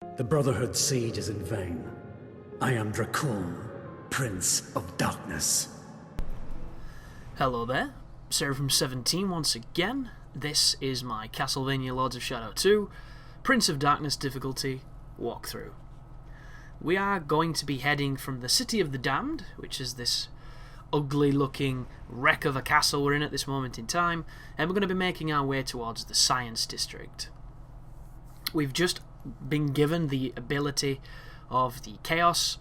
The Brotherhood's siege is in vain. I am Dracul, Prince of Darkness. Hello there, Seraphim17 once again. This is my Castlevania Lords of Shadow 2, Prince of Darkness difficulty walkthrough. We are going to be heading from the City of the Damned, which is this ugly looking wreck of a castle we're in at this moment in time, and we're going to be making our way towards the Science District. We've just been given the ability of the Chaos,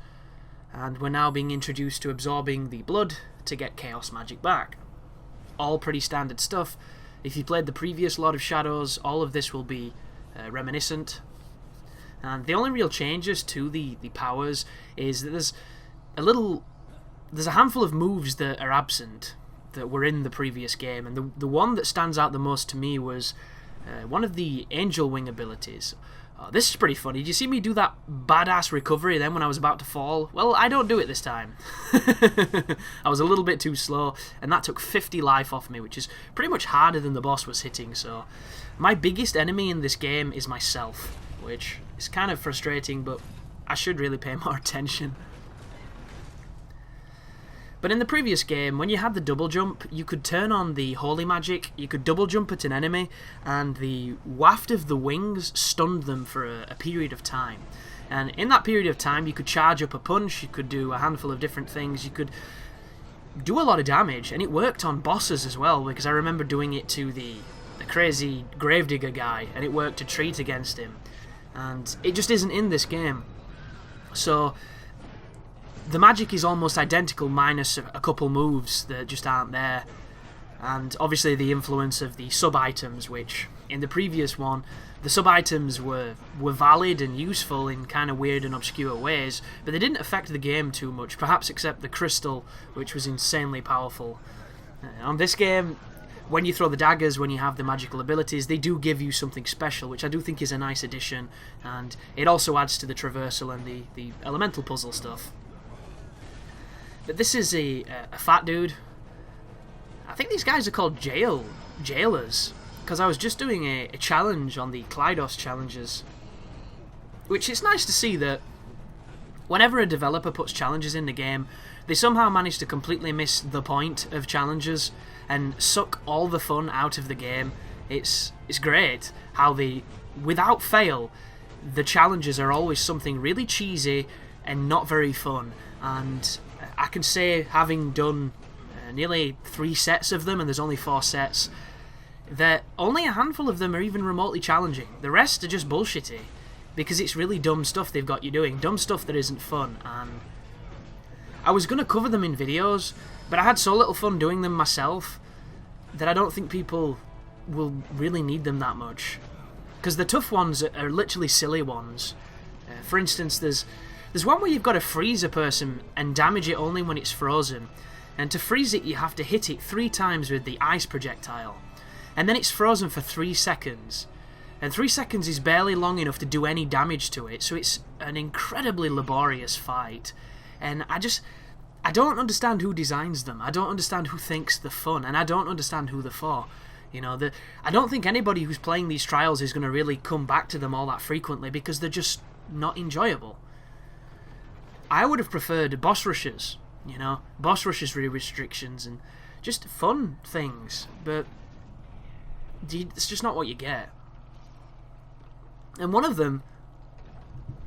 and we're now being introduced to absorbing the blood to get Chaos magic back. All pretty standard stuff. If you played the previous Lord of Shadows, all of this will be reminiscent. And the only real changes to the powers is that there's a handful of moves that are absent that were in the previous game, and the one that stands out the most to me was one of the Angel Wing abilities. This is pretty funny. Did you see me do that badass recovery then when I was about to fall? Well, I don't do it this time. I was a little bit too slow, and that took 50 life off me, which is pretty much harder than the boss was hitting. So my biggest enemy in this game is myself, which is kind of frustrating, but I should really pay more attention. But in the previous game, when you had the double jump, you could turn on the holy magic, you could double jump at an enemy, and the waft of the wings stunned them for a period of time. And in that period of time, you could charge up a punch, you could do a handful of different things, you could do a lot of damage, and it worked on bosses as well, because I remember doing it to the crazy gravedigger guy, and it worked a treat against him. And it just isn't in this game. So the magic is almost identical, minus a couple moves that just aren't there. And obviously the influence of the sub-items, which in the previous one, the sub-items were valid and useful in kind of weird and obscure ways, but they didn't affect the game too much, perhaps except the crystal, which was insanely powerful. On this game, when you throw the daggers, when you have the magical abilities, they do give you something special, which I do think is a nice addition, and it also adds to the traversal and the elemental puzzle stuff. But this is a fat dude. I think these guys are called jailers, because I was just doing a challenge on the Kleidos challenges, which it's nice to see that whenever a developer puts challenges in the game, they somehow manage to completely miss the point of challenges and suck all the fun out of the game. It's great how they, without fail, the challenges are always something really cheesy and not very fun. And I can say, having done nearly 3 sets of them, and there's only 4 sets, that only a handful of them are even remotely challenging. The rest are just bullshitty, because it's really dumb stuff they've got you doing, dumb stuff that isn't fun. And I was going to cover them in videos, but I had so little fun doing them myself that I don't think people will really need them that much. Because the tough ones are literally silly ones. For instance, there's one where you've got to freeze a person and damage it only when it's frozen. And to freeze it, you have to hit it 3 times with the ice projectile. And then it's frozen for 3 seconds. And 3 seconds is barely long enough to do any damage to it, so it's an incredibly laborious fight. And I don't understand who designs them. I don't understand who thinks they're fun, and I don't understand who they're for. You know, I don't think anybody who's playing these trials is going to really come back to them all that frequently, because they're just not enjoyable. I would have preferred boss rushes, you know, boss rushes with restrictions and just fun things, but it's just not what you get. And one of them,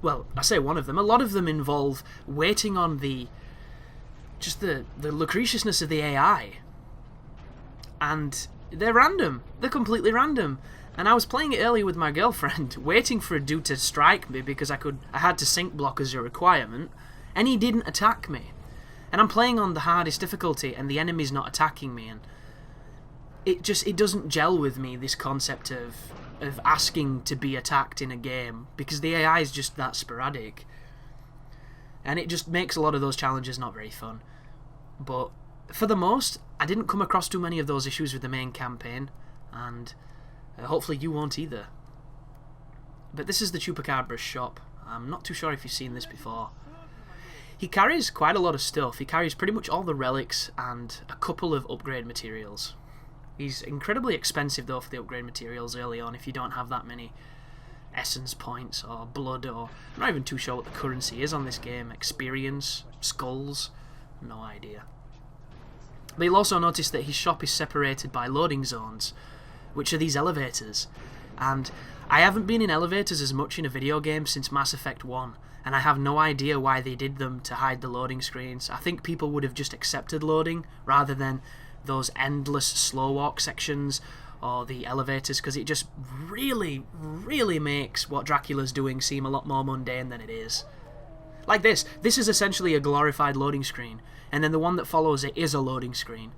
well, I say one of them, a lot of them involve waiting on the lucretiousness of the AI. And they're random. They're completely random. And I was playing it earlier with my girlfriend, waiting for a dude to strike me because I had to sync block as a requirement, and he didn't attack me. And I'm playing on the hardest difficulty, and the enemy's not attacking me, and it doesn't gel with me, this concept of asking to be attacked in a game, because the AI is just that sporadic. And it just makes a lot of those challenges not very fun. But for the most, I didn't come across too many of those issues with the main campaign, and hopefully you won't either. But this is the Chupacabra's shop. I'm not too sure if you've seen this before. He carries quite a lot of stuff. He carries pretty much all the relics and a couple of upgrade materials. He's incredibly expensive though for the upgrade materials early on if you don't have that many. essence points or blood, or I'm not even too sure what the currency is on this game. Experience, skulls, no idea. But you'll also notice that his shop is separated by loading zones, which are these elevators. And I haven't been in elevators as much in a video game since Mass Effect 1, and I have no idea why they did them to hide the loading screens. I think people would have just accepted loading rather than those endless slow walk sections or the elevators, because it just really, really makes what Dracula's doing seem a lot more mundane than it is. Like this is essentially a glorified loading screen, and then the one that follows it is a loading screen.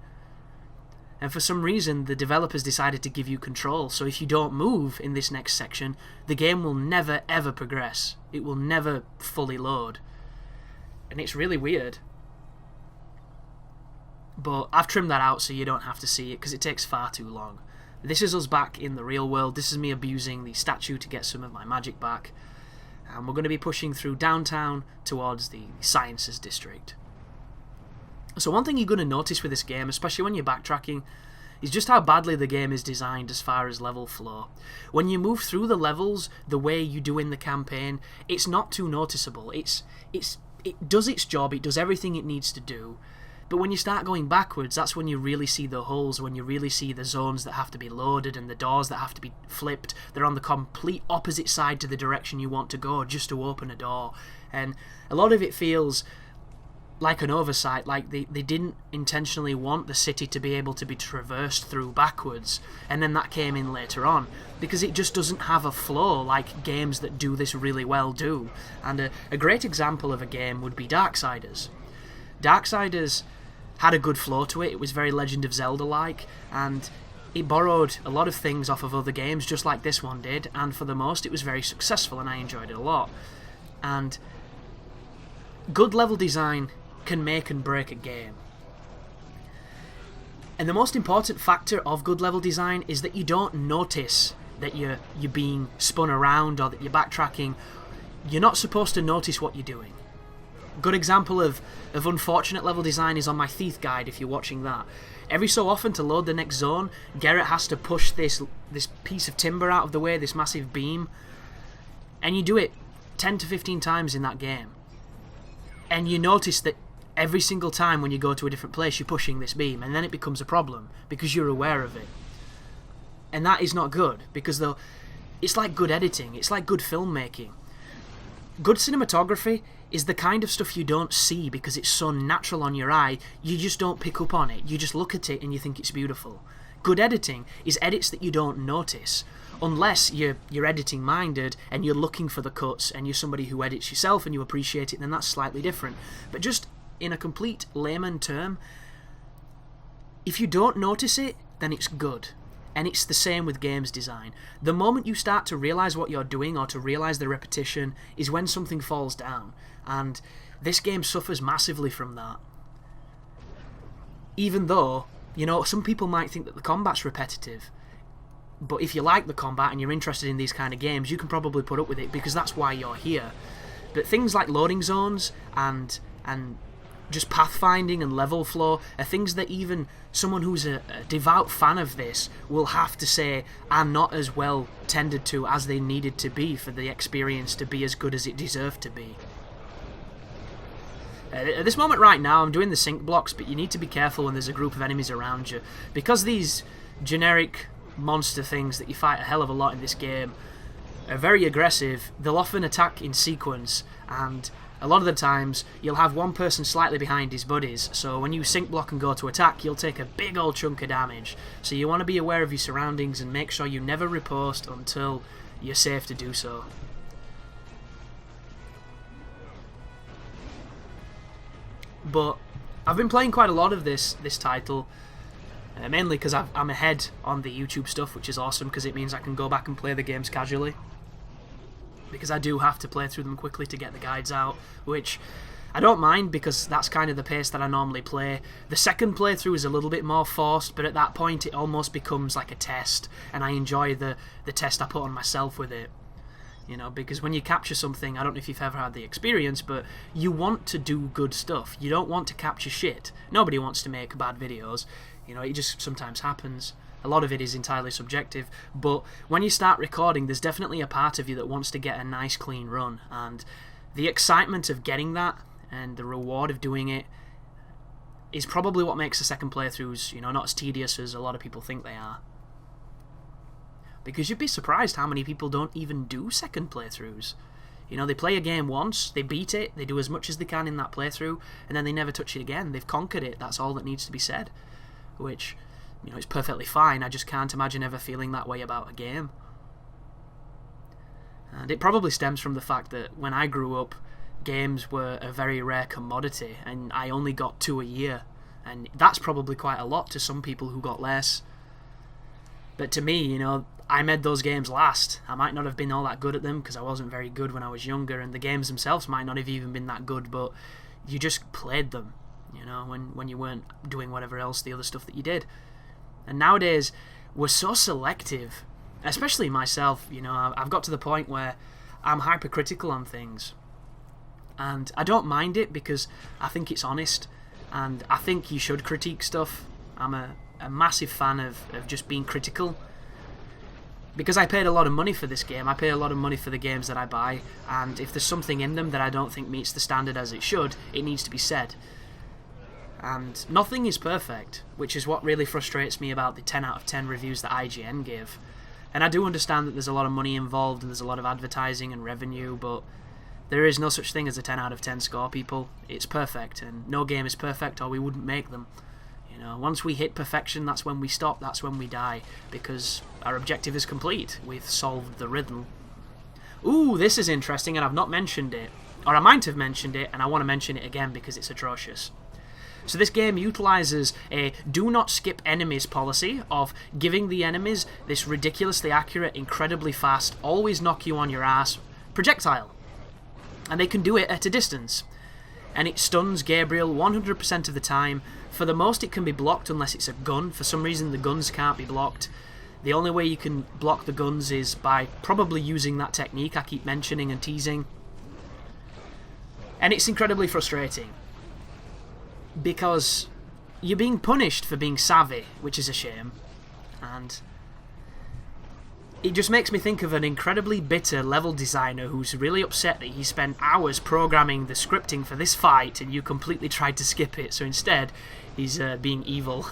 And for some reason, the developers decided to give you control, so if you don't move in this next section, the game will never ever progress. It will never fully load. And it's really weird. But I've trimmed that out so you don't have to see it, because it takes far too long. This is us back in the real world. This is me abusing the statue to get some of my magic back. And we're going to be pushing through downtown towards the Sciences District. So one thing you're going to notice with this game, especially when you're backtracking, is just how badly the game is designed as far as level flow. When you move through the levels the way you do in the campaign, it's not too noticeable. It does its job, it does everything it needs to do. But when you start going backwards, that's when you really see the holes, when you really see the zones that have to be loaded and the doors that have to be flipped. They're on the complete opposite side to the direction you want to go just to open a door. And a lot of it feels like an oversight, like they didn't intentionally want the city to be able to be traversed through backwards, and then that came in later on, because it just doesn't have a flow like games that do this really well do. And a great example of a game would be Darksiders. Darksiders had a good flow to it. It was very Legend of Zelda-like, and it borrowed a lot of things off of other games, just like this one did, and for the most, it was very successful, and I enjoyed it a lot. And good level design can make and break a game. And the most important factor of good level design is that you don't notice that you're being spun around or that you're backtracking. You're not supposed to notice what you're doing. Good example of unfortunate level design is on my Thief guide, if you're watching that. Every so often, to load the next zone, Garrett has to push this piece of timber out of the way, this massive beam, and you do it 10 to 15 times in that game. And you notice that every single time when you go to a different place, you're pushing this beam, and then it becomes a problem, because you're aware of it. And that is not good, because though it's like good editing, it's like good filmmaking. Good cinematography is the kind of stuff you don't see because it's so natural on your eye, you just don't pick up on it. You just look at it and you think it's beautiful. Good editing is edits that you don't notice, unless you're editing minded and you're looking for the cuts and you're somebody who edits yourself and you appreciate it, then that's slightly different. But just in a complete layman term, if you don't notice it, then it's good. And it's the same with games design. The moment you start to realise what you're doing or to realise the repetition is when something falls down. And this game suffers massively from that. Even though, some people might think that the combat's repetitive. But if you like the combat and you're interested in these kind of games, you can probably put up with it because that's why you're here. But things like loading zones and just pathfinding and level flow are things that even someone who's a devout fan of this will have to say are not as well tended to as they needed to be for the experience to be as good as it deserved to be. At this moment right now, I'm doing the sync blocks, but you need to be careful when there's a group of enemies around you, because these generic monster things that you fight a hell of a lot in this game are very aggressive. They'll often attack in sequence, and a lot of the times you'll have one person slightly behind his buddies, so when you sync block and go to attack, you'll take a big old chunk of damage. So you want to be aware of your surroundings and make sure you never riposte until you're safe to do so. But I've been playing quite a lot of this title, mainly because I'm ahead on the YouTube stuff, which is awesome because it means I can go back and play the games casually. Because I do have to play through them quickly to get the guides out, which I don't mind because that's kind of the pace that I normally play. The second playthrough is a little bit more forced, but at that point it almost becomes like a test, and I enjoy the test I put on myself with it. Because when you capture something, I don't know if you've ever had the experience, but you want to do good stuff. You don't want to capture shit. Nobody wants to make bad videos. It just sometimes happens. A lot of it is entirely subjective, but when you start recording, there's definitely a part of you that wants to get a nice clean run, and the excitement of getting that and the reward of doing it is probably what makes the second playthroughs, not as tedious as a lot of people think they are. Because you'd be surprised how many people don't even do second playthroughs. They play a game once, they beat it, they do as much as they can in that playthrough, and then they never touch it again. They've conquered it, that's all that needs to be said. Which, is perfectly fine. I just can't imagine ever feeling that way about a game. And it probably stems from the fact that when I grew up, games were a very rare commodity, and I only got 2 a year. And that's probably quite a lot to some people who got less. But to me, I made those games last. I might not have been all that good at them because I wasn't very good when I was younger, and the games themselves might not have even been that good, but you just played them, when you weren't doing whatever else, the other stuff that you did. And nowadays, we're so selective, especially myself. I've got to the point where I'm hypercritical on things. And I don't mind it because I think it's honest, and I think you should critique stuff. I'm a massive fan of just being critical, because I paid a lot of money for this game. I pay a lot of money for the games that I buy, and if there's something in them that I don't think meets the standard as it should, it needs to be said. And nothing is perfect, which is what really frustrates me about the 10 out of 10 reviews that IGN give. And I do understand that there's a lot of money involved and there's a lot of advertising and revenue, but there is no such thing as a 10 out of 10 score, people. It's perfect, and no game is perfect or we wouldn't make them. Once we hit perfection, that's when we stop, that's when we die, because our objective is complete. We've solved the riddle. Ooh, this is interesting, and I've not mentioned it. Or I might have mentioned it, and I want to mention it again because it's atrocious. So this game utilises a do not skip enemies policy of giving the enemies this ridiculously accurate, incredibly fast, always knock you on your ass projectile. And they can do it at a distance. And it stuns Gabriel 100% of the time. For the most, it can be blocked unless it's a gun. For some reason, the guns can't be blocked. The only way you can block the guns is by probably using that technique I keep mentioning and teasing. And it's incredibly frustrating, because you're being punished for being savvy, which is a shame. And it just makes me think of an incredibly bitter level designer who's really upset that he spent hours programming the scripting for this fight and you completely tried to skip it, so instead he's being evil.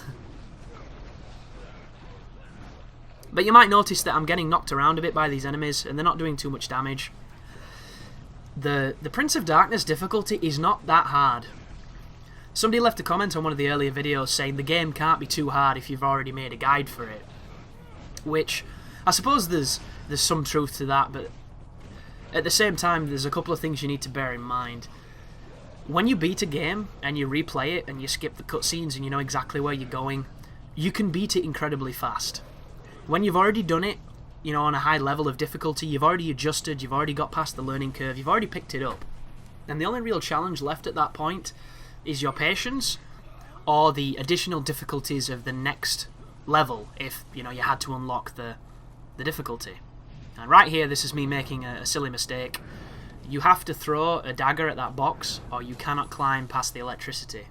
But you might notice that I'm getting knocked around a bit by these enemies, and they're not doing too much damage. The Prince of Darkness difficulty is not that hard. Somebody left a comment on one of the earlier videos saying the game can't be too hard if you've already made a guide for it. Which, I suppose there's some truth to that, but at the same time there's a couple of things you need to bear in mind. When you beat a game and you replay it and you skip the cutscenes and you know exactly where you're going, you can beat it incredibly fast. When you've already done it, on a high level of difficulty, you've already adjusted, you've already got past the learning curve, you've already picked it up. And the only real challenge left at that point is your patience, or the additional difficulties of the next level, if you had to unlock the difficulty. And right here, this is me making a silly mistake. You have to throw a dagger at that box, or you cannot climb past the electricity.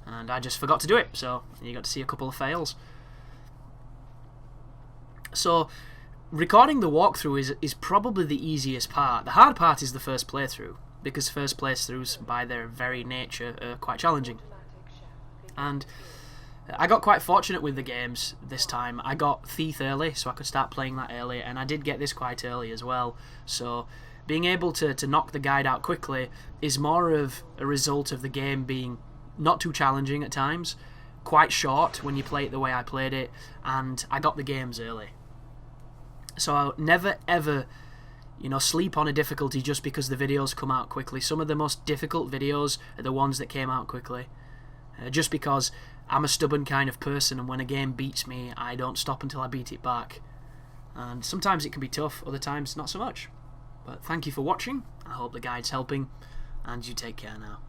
And I just forgot to do it, so you got to see a couple of fails. So, recording the walkthrough is probably the easiest part. The hard part is the first playthrough, because first playthroughs, by their very nature, are quite challenging. And I got quite fortunate with the games this time. I got Thief early, so I could start playing that early, and I did get this quite early as well. So being able to knock the guide out quickly is more of a result of the game being not too challenging at times, quite short when you play it the way I played it, and I got the games early. So I'll never ever sleep on a difficulty just because the videos come out quickly. Some of the most difficult videos are the ones that came out quickly. Just because I'm a stubborn kind of person, and when a game beats me, I don't stop until I beat it back. And sometimes it can be tough, other times not so much. But thank you for watching, I hope the guide's helping, and you take care now.